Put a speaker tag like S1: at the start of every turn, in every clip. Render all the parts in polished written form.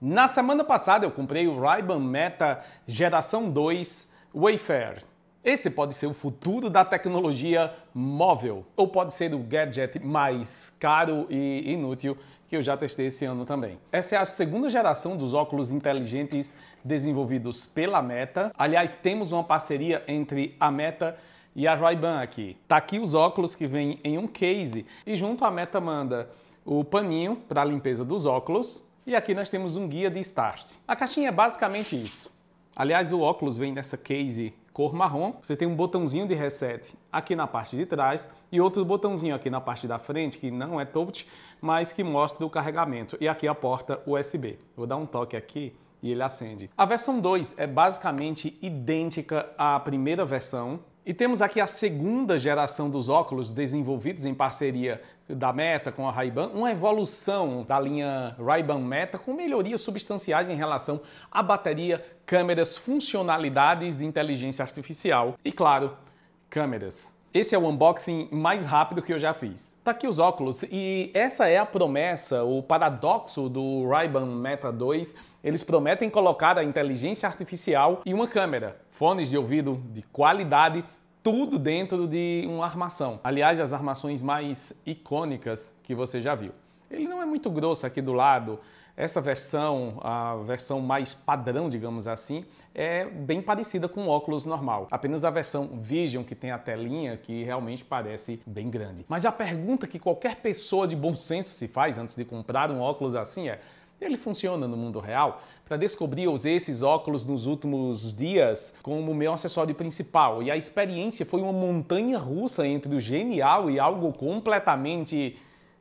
S1: Na semana passada eu comprei o Ray-Ban Meta Geração 2 Wayfarer. Esse pode ser o futuro da tecnologia móvel, ou pode ser o gadget mais caro e inútil que eu já testei esse ano também. Essa é a segunda geração dos óculos inteligentes desenvolvidos pela Meta. Aliás, temos uma parceria entre a Meta e a Ray-Ban aqui. Tá aqui os óculos que vêm em um case e junto a Meta manda o paninho para a limpeza dos óculos. E aqui nós temos um guia de start. A caixinha é basicamente isso. Aliás, o óculos vem nessa case cor marrom. Você tem um botãozinho de reset aqui na parte de trás e outro botãozinho aqui na parte da frente, que não é touch, mas que mostra o carregamento. E aqui a porta USB. Vou dar um toque aqui e ele acende. A versão 2 é basicamente idêntica à primeira versão. E temos aqui a segunda geração dos óculos desenvolvidos em parceria da Meta com a Ray-Ban, uma evolução da linha Ray-Ban Meta com melhorias substanciais em relação à bateria, câmeras, funcionalidades de inteligência artificial e, claro, câmeras. Esse é o unboxing mais rápido que eu já fiz. Tá aqui os óculos e essa é a promessa, o paradoxo do Ray-Ban Meta 2. Eles prometem colocar a inteligência artificial e uma câmera, fones de ouvido de qualidade, tudo dentro de uma armação. Aliás, as armações mais icônicas que você já viu. Ele não é muito grosso aqui do lado. Essa versão, a versão mais padrão, digamos assim, é bem parecida com o óculos normal. Apenas a versão Vision, que tem a telinha, que realmente parece bem grande. Mas a pergunta que qualquer pessoa de bom senso se faz antes de comprar um óculos assim é: ele funciona no mundo real? Para descobrir, eu usei esses óculos nos últimos dias como meu acessório principal e a experiência foi uma montanha russa entre o genial e algo completamente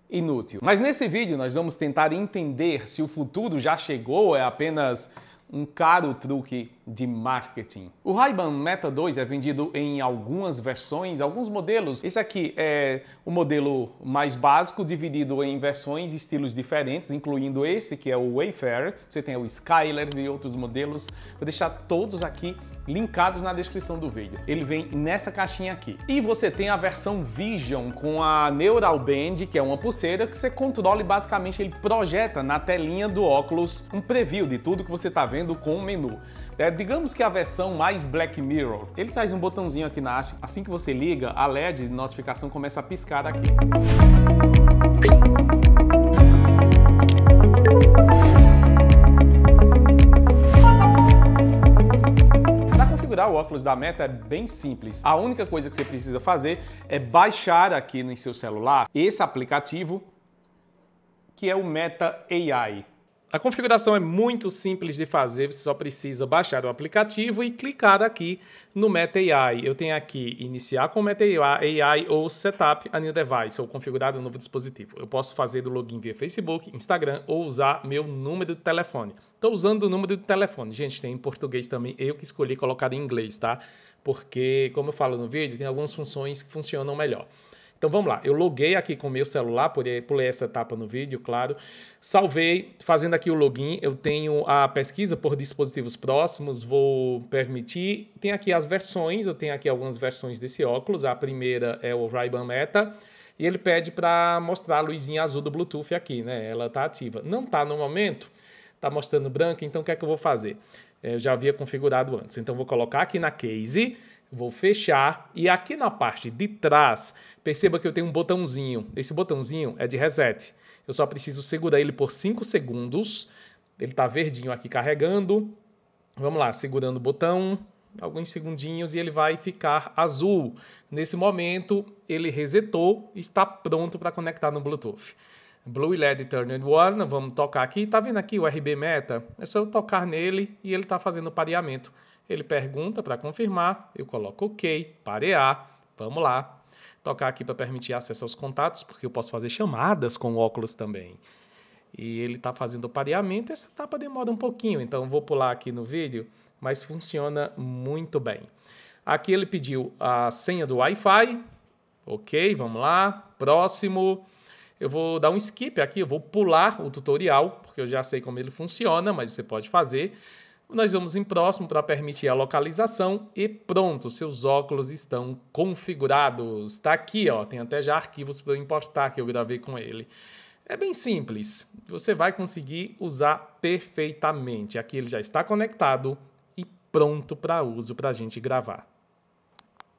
S1: inútil. Mas nesse vídeo nós vamos tentar entender se o futuro já chegou ou é apenas um caro truque de marketing. O Ray-Ban Meta 2 é vendido em algumas versões, alguns modelos. Esse aqui é o modelo mais básico, dividido em versões e estilos diferentes, incluindo esse que é o Wayfarer. Você tem o Skyler e outros modelos. Vou deixar todos aqui linkados na descrição do vídeo. Ele vem nessa caixinha aqui. E você tem a versão Vision com a Neural Band, que é uma pulseira que você controla e basicamente ele projeta na telinha do óculos um preview de tudo que você está vendo com o menu. Digamos que a versão mais Black Mirror. Ele traz um botãozinho aqui na haste. Assim que você liga, a LED de notificação começa a piscar aqui. O óculos da Meta é bem simples. A única coisa que você precisa fazer é baixar aqui no seu celular esse aplicativo que é o Meta AI. A configuração é muito simples de fazer, você só precisa baixar o aplicativo e clicar aqui no Meta AI. Eu tenho aqui iniciar com o Meta AI ou Setup a New Device ou configurar um novo dispositivo. Eu posso fazer o login via Facebook, Instagram ou usar meu número de telefone. Estou usando o número de telefone. Gente, tem em português também, eu que escolhi colocar em inglês, tá? Porque, como eu falo no vídeo, tem algumas funções que funcionam melhor. Então vamos lá, eu loguei aqui com o meu celular, pulei essa etapa no vídeo, claro. Salvei, fazendo aqui o login, eu tenho a pesquisa por dispositivos próximos, vou permitir. Tem aqui as versões, eu tenho aqui algumas versões desse óculos. A primeira é o Ray-Ban Meta e ele pede para mostrar a luzinha azul do Bluetooth aqui, né? Ela está ativa. Não está no momento, está mostrando branco, então o que é que eu vou fazer? Eu já havia configurado antes, então vou colocar aqui na case. Vou fechar e aqui na parte de trás, perceba que eu tenho um botãozinho. Esse botãozinho é de reset. Eu só preciso segurar ele por 5 segundos. Ele está verdinho aqui carregando. Vamos lá, segurando o botão, alguns segundinhos e ele vai ficar azul. Nesse momento, ele resetou e está pronto para conectar no Bluetooth. Blue LED Turned On, vamos tocar aqui. Está vendo aqui o RB Meta? É só eu tocar nele e ele está fazendo o pareamento. Ele pergunta para confirmar, eu coloco OK, parear, vamos lá. Tocar aqui para permitir acesso aos contatos, porque eu posso fazer chamadas com o óculos também. E ele está fazendo o pareamento, essa etapa demora um pouquinho, então vou pular aqui no vídeo, mas funciona muito bem. Aqui ele pediu a senha do Wi-Fi, OK, vamos lá, próximo. Eu vou dar um skip aqui, eu vou pular o tutorial, porque eu já sei como ele funciona, mas você pode fazer. Nós vamos em próximo para permitir a localização e pronto, seus óculos estão configurados. Está aqui, ó, tem até já arquivos para eu importar que eu gravei com ele.
S2: É bem simples, você vai conseguir usar perfeitamente. Aqui ele já está conectado e pronto para uso para a gente gravar.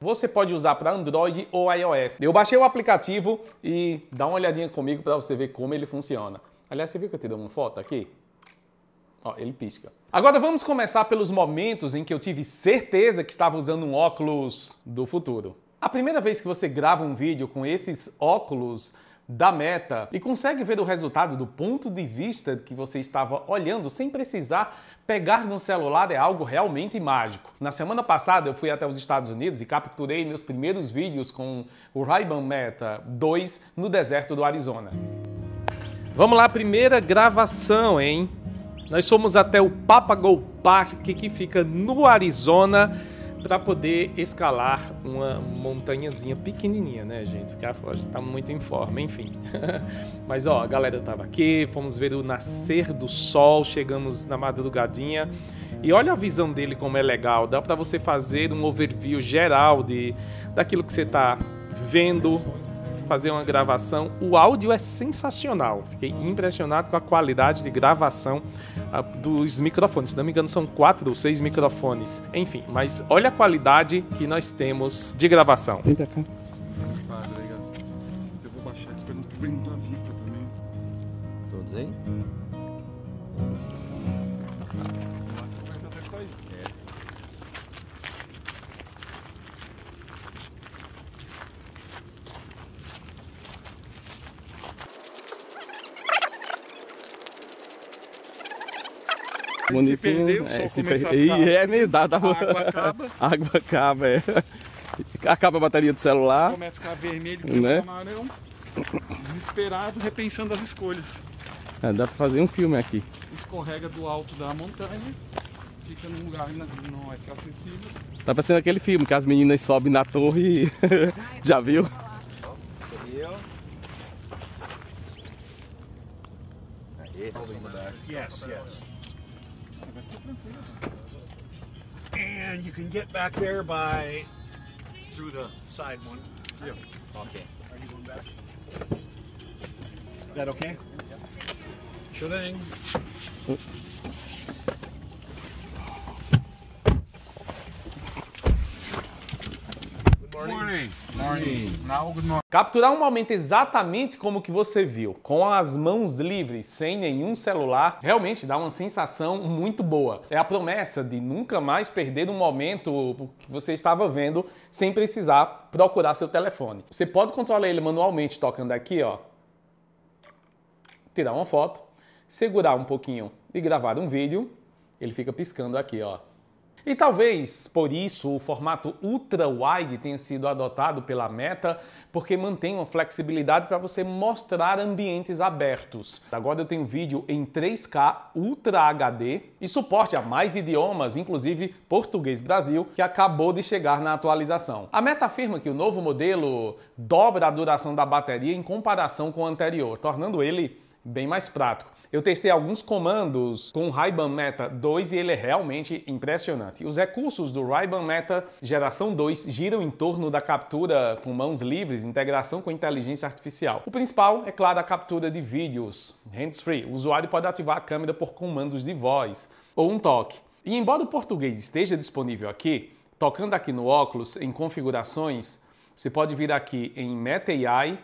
S1: Você pode usar para Android ou iOS. Eu baixei o aplicativo e dá uma olhadinha comigo para você ver como ele funciona. Aliás, você viu que eu te dei uma foto aqui? Ó, ele pisca. Agora vamos começar pelos momentos em que eu tive certeza que estava usando um óculos do futuro. A primeira vez que você grava um vídeo com esses óculos da Meta e consegue ver o resultado do ponto de vista que você estava olhando sem precisar pegar no celular é algo realmente mágico. Na semana passada eu fui até os Estados Unidos e capturei meus primeiros vídeos com o Ray-Ban Meta 2 no deserto do Arizona.
S2: Vamos lá, primeira gravação, hein? Nós fomos até o Papago Park, que fica no Arizona, para poder escalar uma montanhazinha pequenininha, né, gente? Porque a gente tá muito em forma, enfim. Mas, ó, a galera tava aqui, fomos ver o nascer do sol, chegamos na madrugadinha. E olha a visão dele como é legal, dá para você fazer um overview geral daquilo que você tá vendo, fazer uma gravação. O áudio é sensacional, fiquei impressionado com a qualidade de gravação dos microfones. Se não me engano são 4 ou 6 microfones, enfim, mas olha a qualidade que nós temos de gravação.
S3: Vem pra cá. Eu vou baixar aqui pra não cobrir muito a vista também.
S4: Todos aí?
S3: Se perdeu, só começar a ficar...
S4: É mesmo, dá.
S3: A água acaba.
S4: A água acaba, é. Acaba a bateria do celular.
S3: Começa a ficar vermelho, tempo
S4: né?
S3: amarelo. Desesperado, repensando as escolhas.
S4: É, dá pra fazer um filme aqui.
S3: Escorrega do alto da montanha, fica num lugar não é que é acessível.
S4: Tá parecendo aquele filme que as meninas sobem na torre e... Já viu?
S5: Yes, yes. And you can get back there by through the side one.
S3: Yeah.
S5: Okay. Are you going back? Is that okay? Sure thing. Good morning. Morning. Now, good morning.
S1: Capturar um momento exatamente como que você viu, com as mãos livres, sem nenhum celular, realmente dá uma sensação muito boa. É a promessa de nunca mais perder um momento que você estava vendo sem precisar procurar seu telefone. Você pode controlar ele manualmente tocando aqui, ó, tirar uma foto, segurar um pouquinho e gravar um vídeo, ele fica piscando aqui, ó. E talvez por isso o formato Ultra Wide tenha sido adotado pela Meta, porque mantém uma flexibilidade para você mostrar ambientes abertos. Agora eu tenho vídeo em 3K Ultra HD e suporte a mais idiomas, inclusive português Brasil, que acabou de chegar na atualização. A Meta afirma que o novo modelo dobra a duração da bateria em comparação com o anterior, tornando ele bem mais prático. Eu testei alguns comandos com o Ray-Ban Meta 2 e ele é realmente impressionante. Os recursos do Ray-Ban Meta geração 2 giram em torno da captura com mãos livres, integração com inteligência artificial. O principal é, claro, a captura de vídeos hands-free. O usuário pode ativar a câmera por comandos de voz ou um toque. E embora o português esteja disponível aqui, tocando aqui no óculos em configurações, você pode vir aqui em Meta AI,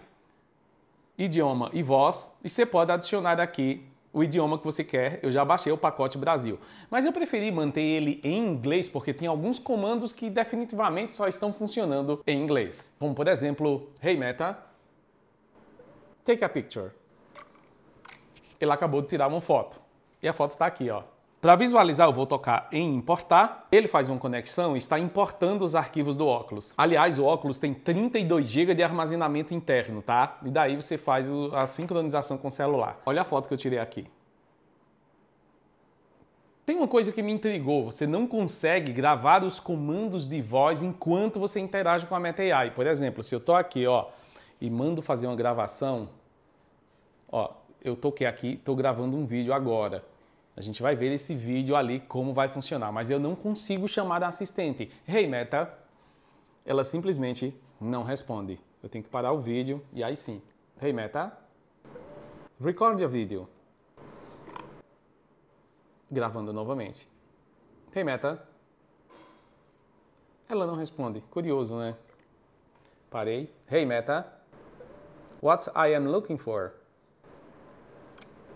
S1: idioma e voz, e você pode adicionar aqui o idioma que você quer. Eu já baixei o pacote Brasil, mas eu preferi manter ele em inglês porque tem alguns comandos que definitivamente só estão funcionando em inglês. Como por exemplo, Hey Meta, take a picture. Ele acabou de tirar uma foto e a foto está aqui, ó. Para visualizar, eu vou tocar em importar. Ele faz uma conexão e está importando os arquivos do óculos. Aliás, o óculos tem 32 GB de armazenamento interno, tá? E daí você faz a sincronização com o celular. Olha a foto que eu tirei aqui. Tem uma coisa que me intrigou. Você não consegue gravar os comandos de voz enquanto você interage com a Meta AI. Por exemplo, se eu tô aqui, ó, e mando fazer uma gravação, ó, eu toquei aqui, tô gravando um vídeo agora. A gente vai ver esse vídeo ali como vai funcionar, mas eu não consigo chamar a assistente. Hey Meta, ela simplesmente não responde. Eu tenho que parar o vídeo e aí sim. Hey Meta, Record a video. Gravando novamente. Hey Meta. Ela não responde. Curioso, né? Parei. Hey Meta. What I am looking for.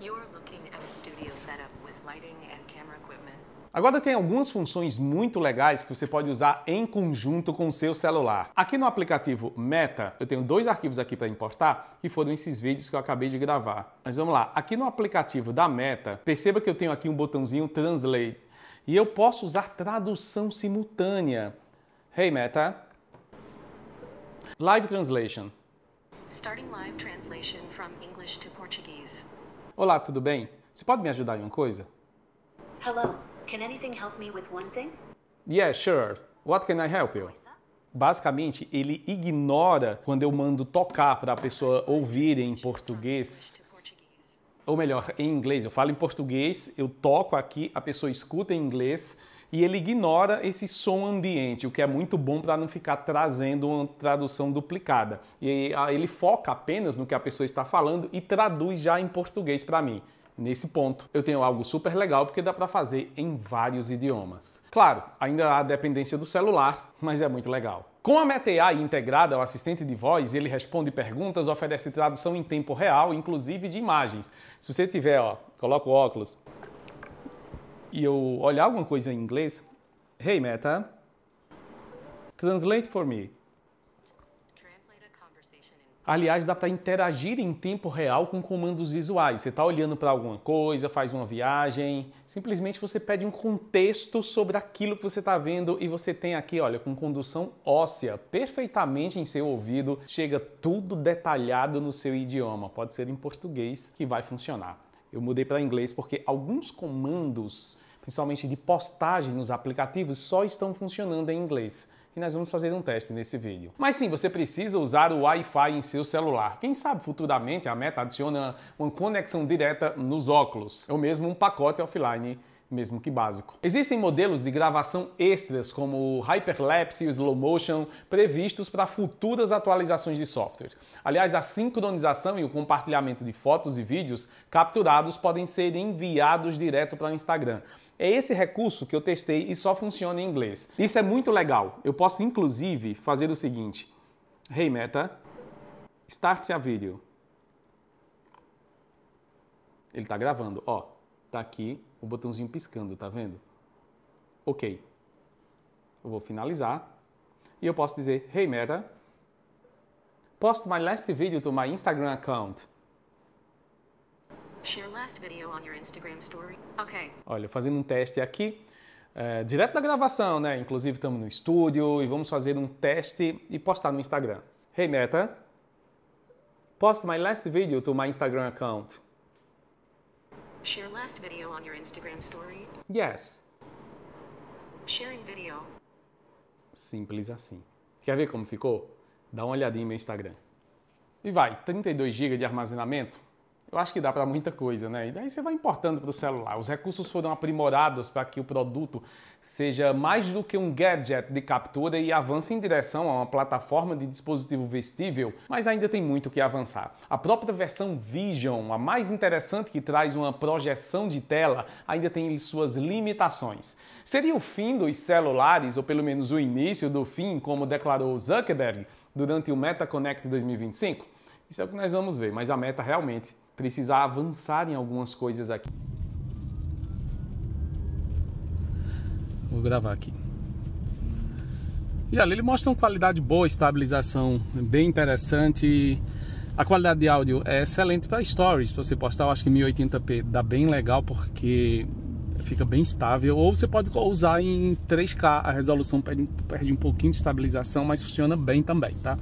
S6: You're looking at a studio setup with lighting and camera equipment.
S1: Agora tem algumas funções muito legais que você pode usar em conjunto com o seu celular. Aqui no aplicativo Meta, eu tenho 2 arquivos aqui para importar, que foram esses vídeos que eu acabei de gravar. Mas vamos lá, aqui no aplicativo da Meta, perceba que eu tenho aqui um botãozinho Translate, e eu posso usar tradução simultânea. Hey Meta, Live Translation.
S6: Starting live translation from English to Portuguese.
S1: Olá, tudo bem? Você pode me ajudar em uma coisa?
S7: Hello, can anything help me with one thing?
S1: Yeah, sure. What can I help you? Basicamente, ele ignora quando eu mando tocar para a pessoa ouvir em português.
S6: To Portuguese.
S1: Ou melhor, em inglês. Eu falo em português, eu toco aqui, a pessoa escuta em inglês e ele ignora esse som ambiente, o que é muito bom para não ficar trazendo uma tradução duplicada. E ele foca apenas no que a pessoa está falando e traduz já em português para mim. Nesse ponto, eu tenho algo super legal porque dá para fazer em vários idiomas. Claro, ainda há dependência do celular, mas é muito legal. Com a Meta AI integrada ao assistente de voz, ele responde perguntas, oferece tradução em tempo real, inclusive de imagens. Se você tiver, coloca o óculos e eu olhar alguma coisa em inglês, Hey Meta, translate for me.
S6: Translate a conversation in
S1: Aliás, dá para interagir em tempo real com comandos visuais. Você está olhando para alguma coisa, faz uma viagem, simplesmente você pede um contexto sobre aquilo que você está vendo e você tem aqui, olha, com condução óssea, perfeitamente em seu ouvido, chega tudo detalhado no seu idioma. Pode ser em português que vai funcionar. Eu mudei para inglês porque alguns comandos, principalmente de postagem nos aplicativos, só estão funcionando em inglês. E nós vamos fazer um teste nesse vídeo. Mas sim, você precisa usar o Wi-Fi em seu celular. Quem sabe futuramente a Meta adiciona uma conexão direta nos óculos, ou mesmo um pacote offline, mesmo que básico. Existem modelos de gravação extras, como o Hyperlapse e o Slow Motion, previstos para futuras atualizações de software. Aliás, a sincronização e o compartilhamento de fotos e vídeos capturados podem ser enviados direto para o Instagram. É esse recurso que eu testei e só funciona em inglês. Isso é muito legal. Eu posso, inclusive, fazer o seguinte. Hey Meta, start a video. Ele está gravando, ó. Tá aqui o botãozinho piscando, tá vendo? Ok. Eu vou finalizar. E eu posso dizer, Hey Meta, post my last video to my Instagram account.
S6: share last video on your Instagram story. Okay.
S1: Olha, fazendo um teste aqui, direto da gravação, né? Inclusive estamos no estúdio e vamos fazer um teste e postar no Instagram. Hey Meta, post my last video to my Instagram account.
S6: Share last video on your Instagram story.
S1: Yes.
S6: Sharing video.
S1: Simples assim. Quer ver como ficou? Dá uma olhadinha no meu Instagram. E vai, 32 GB de armazenamento? Eu acho que dá para muita coisa, né? E daí você vai importando para o celular. Os recursos foram aprimorados para que o produto seja mais do que um gadget de captura e avance em direção a uma plataforma de dispositivo vestível, mas ainda tem muito que avançar. A própria versão Vision, a mais interessante, que traz uma projeção de tela, ainda tem suas limitações. Seria o fim dos celulares, ou pelo menos o início do fim, como declarou Zuckerberg durante o Meta Connect 2025? Isso é o que nós vamos ver, mas a Meta realmente precisa avançar em algumas coisas aqui. Vou gravar aqui. E olha, ele mostra uma qualidade boa, estabilização bem interessante. A qualidade de áudio é excelente para stories, para você postar. Eu acho que 1080p dá bem legal porque fica bem estável. Ou você pode usar em 3K, a resolução perde um pouquinho de estabilização, mas funciona bem também, tá?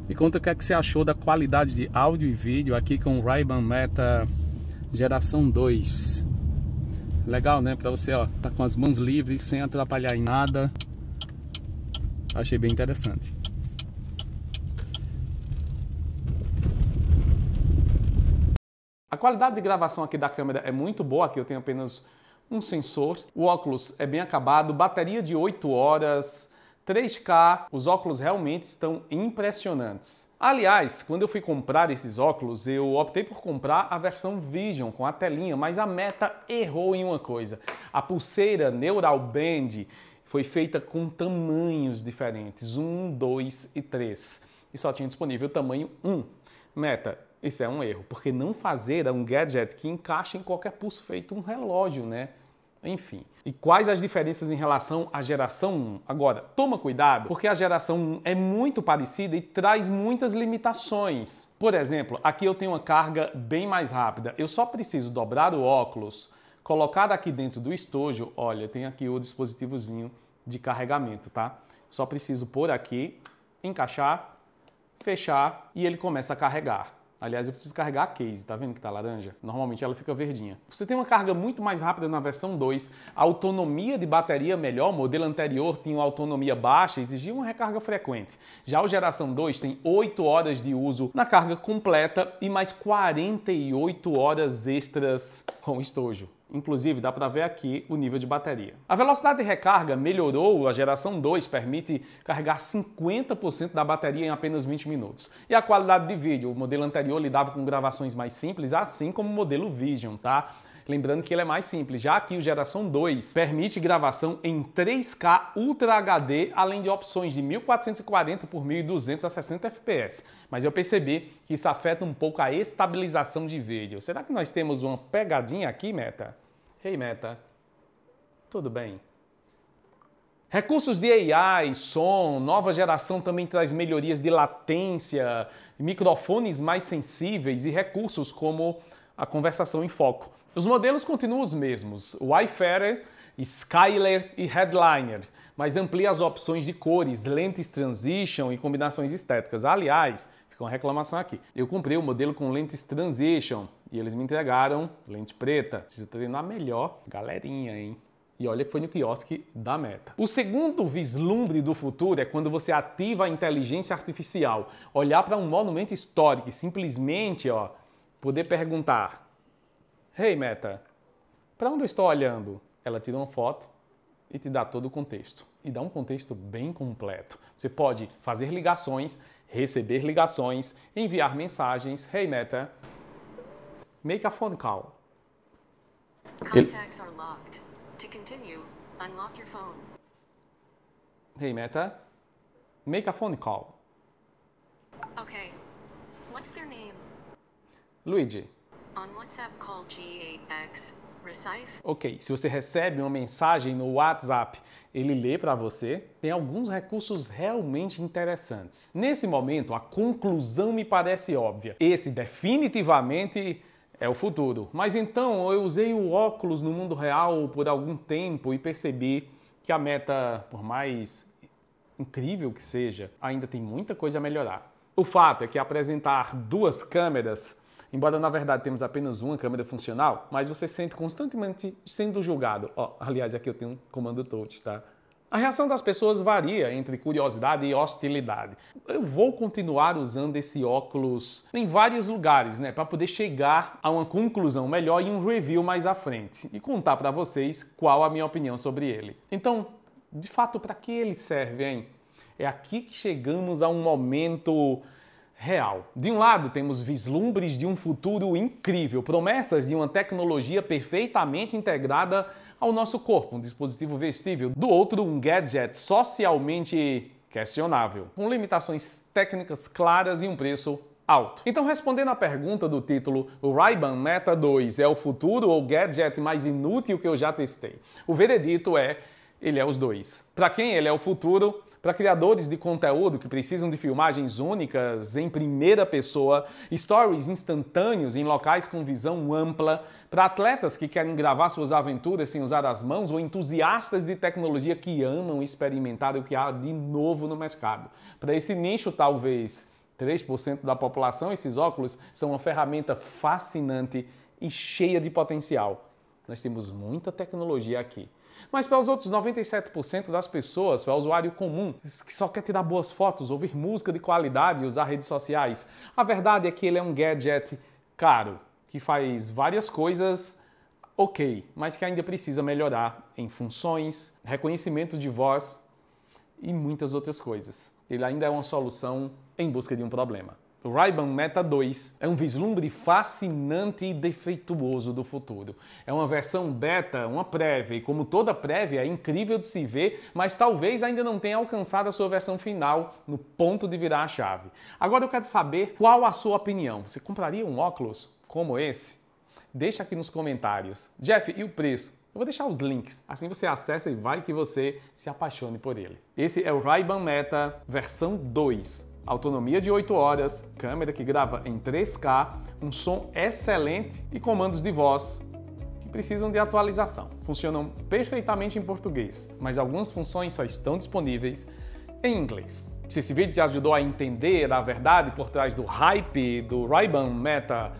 S1: Me conta o que é que você achou da qualidade de áudio e vídeo aqui com o Ray-Ban Meta geração 2. Legal, né? Pra você, ó, tá com as mãos livres, sem atrapalhar em nada. Achei bem interessante. A qualidade de gravação aqui da câmera é muito boa. Aqui eu tenho apenas um sensor. O óculos é bem acabado, bateria de 8 horas. 3K, os óculos realmente estão impressionantes. Aliás, quando eu fui comprar esses óculos, eu optei por comprar a versão Vision com a telinha, mas a Meta errou em uma coisa. A pulseira Neural Band foi feita com tamanhos diferentes, 1, 2 e 3. E só tinha disponível o tamanho 1. Meta, isso é um erro, porque não fazer um gadget que encaixa em qualquer pulso feito um relógio, né? Enfim. E quais as diferenças em relação à geração 1? Agora, toma cuidado, porque a geração 1 é muito parecida e traz muitas limitações. Por exemplo, aqui eu tenho uma carga bem mais rápida. Eu só preciso dobrar o óculos, colocar aqui dentro do estojo. Olha, tem aqui o dispositivozinho de carregamento, tá? Só preciso pôr aqui, encaixar, fechar e ele começa a carregar. Aliás, eu preciso carregar a case, tá vendo que tá laranja? Normalmente ela fica verdinha. Você tem uma carga muito mais rápida na versão 2, a autonomia de bateria melhor, o modelo anterior tinha uma autonomia baixa, exigia uma recarga frequente. Já o geração 2 tem 8 horas de uso na carga completa e mais 48 horas extras com estojo. Inclusive, dá para ver aqui o nível de bateria. A velocidade de recarga melhorou, a geração 2 permite carregar 50% da bateria em apenas 20 minutos. E a qualidade de vídeo, o modelo anterior lidava com gravações mais simples, assim como o modelo Vision, tá? Lembrando que ele é mais simples, já que o geração 2 permite gravação em 3K Ultra HD, além de opções de 1440 por 1200 a 60 fps. Mas eu percebi que isso afeta um pouco a estabilização de vídeo. Será que nós temos uma pegadinha aqui, Meta? Hey, Meta. Tudo bem? Recursos de AI, som, nova geração também traz melhorias de latência, microfones mais sensíveis e recursos como a conversação em foco. Os modelos continuam os mesmos, Wayfarer, Skyler e Headliner, mas amplia as opções de cores, lentes transition e combinações estéticas. Aliás, fica uma reclamação aqui. Eu comprei o modelo com lentes transition e eles me entregaram lente preta. Precisa treinar melhor, galerinha, hein? E olha que foi no quiosque da Meta. O segundo vislumbre do futuro é quando você ativa a inteligência artificial. Olhar para um monumento histórico e simplesmente, poder perguntar: Hey, Meta, para onde eu estou olhando? Ela tira uma foto e te dá todo o contexto. E dá um contexto bem completo. Você pode fazer ligações, receber ligações, enviar mensagens. Hey, Meta, make a phone call.
S6: Contacts are locked. To continue, unlock your phone.
S1: Hey, Meta, make a phone call.
S6: Okay. What's their name?
S1: Luigi.
S6: On WhatsApp, call G8X. Receive?
S1: Ok, se você recebe uma mensagem no WhatsApp, ele lê para você. Tem alguns recursos realmente interessantes. Nesse momento, a conclusão me parece óbvia. Esse definitivamente é o futuro. Mas então, eu usei o óculos no mundo real por algum tempo e percebi que a Meta, por mais incrível que seja, ainda tem muita coisa a melhorar. O fato é que apresentar duas câmeras, embora na verdade temos apenas uma câmera funcional, mas você sente constantemente sendo julgado. Aliás, aqui eu tenho um comando touch, tá? A reação das pessoas varia entre curiosidade e hostilidade. Eu vou continuar usando esse óculos em vários lugares, né, para poder chegar a uma conclusão melhor e um review mais à frente e contar para vocês qual a minha opinião sobre ele. Então, de fato, para que ele serve, hein? É aqui que chegamos a um momento real. De um lado, temos vislumbres de um futuro incrível, promessas de uma tecnologia perfeitamente integrada ao nosso corpo, um dispositivo vestível. Do outro, um gadget socialmente questionável, com limitações técnicas claras e um preço alto. Então, respondendo à pergunta do título, o Ray-Ban Meta 2 é o futuro ou o gadget mais inútil que eu já testei? O veredito é, ele é os dois. Para quem ele é o futuro? Para criadores de conteúdo que precisam de filmagens únicas em primeira pessoa, stories instantâneos em locais com visão ampla, para atletas que querem gravar suas aventuras sem usar as mãos ou entusiastas de tecnologia que amam experimentar o que há de novo no mercado. Para esse nicho, talvez 3% da população, esses óculos são uma ferramenta fascinante e cheia de potencial. Nós temos muita tecnologia aqui. Mas para os outros 97% das pessoas, para o usuário comum, que só quer tirar boas fotos, ouvir música de qualidade e usar redes sociais, a verdade é que ele é um gadget caro, que faz várias coisas ok, mas que ainda precisa melhorar em funções, reconhecimento de voz e muitas outras coisas. Ele ainda é uma solução em busca de um problema. O Ray-Ban Meta 2 é um vislumbre fascinante e defeituoso do futuro. É uma versão beta, uma prévia, e como toda prévia é incrível de se ver, mas talvez ainda não tenha alcançado a sua versão final no ponto de virar a chave. Agora eu quero saber qual a sua opinião. Você compraria um óculos como esse? Deixa aqui nos comentários. Jeff, e o preço? Eu vou deixar os links, assim você acessa e vai que você se apaixone por ele. Esse é o Ray-Ban Meta versão 2. Autonomia de 8 horas, câmera que grava em 3K, um som excelente e comandos de voz que precisam de atualização. Funcionam perfeitamente em português, mas algumas funções só estão disponíveis em inglês. Se esse vídeo te ajudou a entender a verdade por trás do hype do Ray-Ban Meta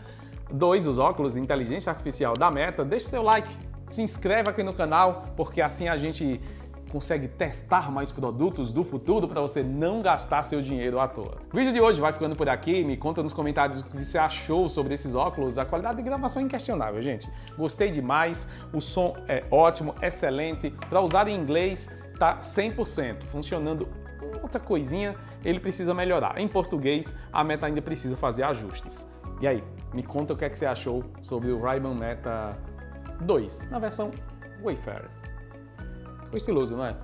S1: 2, os óculos de inteligência artificial da Meta, deixe seu like, se inscreve aqui no canal, porque assim a gente consegue testar mais produtos do futuro para você não gastar seu dinheiro à toa. O vídeo de hoje vai ficando por aqui. Me conta nos comentários o que você achou sobre esses óculos. A qualidade de gravação é inquestionável, gente. Gostei demais, o som é ótimo, excelente. Para usar em inglês, tá 100%, funcionando. Outra coisinha, ele precisa melhorar. Em português, a Meta ainda precisa fazer ajustes. E aí, me conta o que é que você achou sobre o Ray-Ban Meta 2, na versão Wayfarer. Ficou estiloso, não é?